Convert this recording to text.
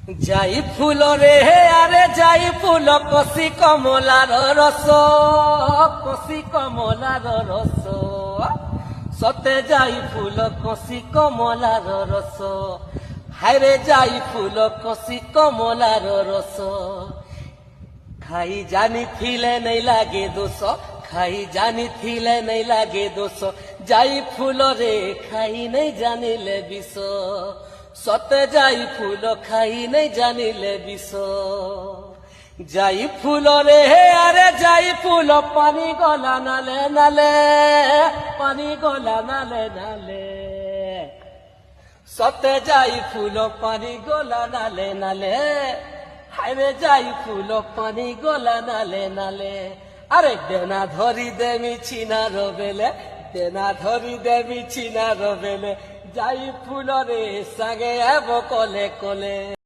যাই ফুল রে আরে যাই ফুল কষি কমলার রস, কষি কমলার রস, সতে যাই ফুল কষি কমলার রস, হায়রে যাই ফুল কষি কমলার রস। খাই জানি থিলে নেই লাগে দোষ, খাই জানি থিলে নেই লাগে দোষ, যাই ফুল রে খাই নেই জানিলে বিষ, সতে যাই ফুল খাই নেই জানিলে বিষ। যাই ফুল রে আরে যাই ফুল পানি গলা নালে নালে, পানি গলা নালে নালে, সতে যাই ফুল পানি গলা নালে নালে, হায়রে যাই ফুল পানি গলা নালে নালে। আরে দেনা ধরি দেমি চিনার বেলে, দেনা ধরি দেমি চিনার বেলে, যাই ফুল রে সাগে আব কলে কলে।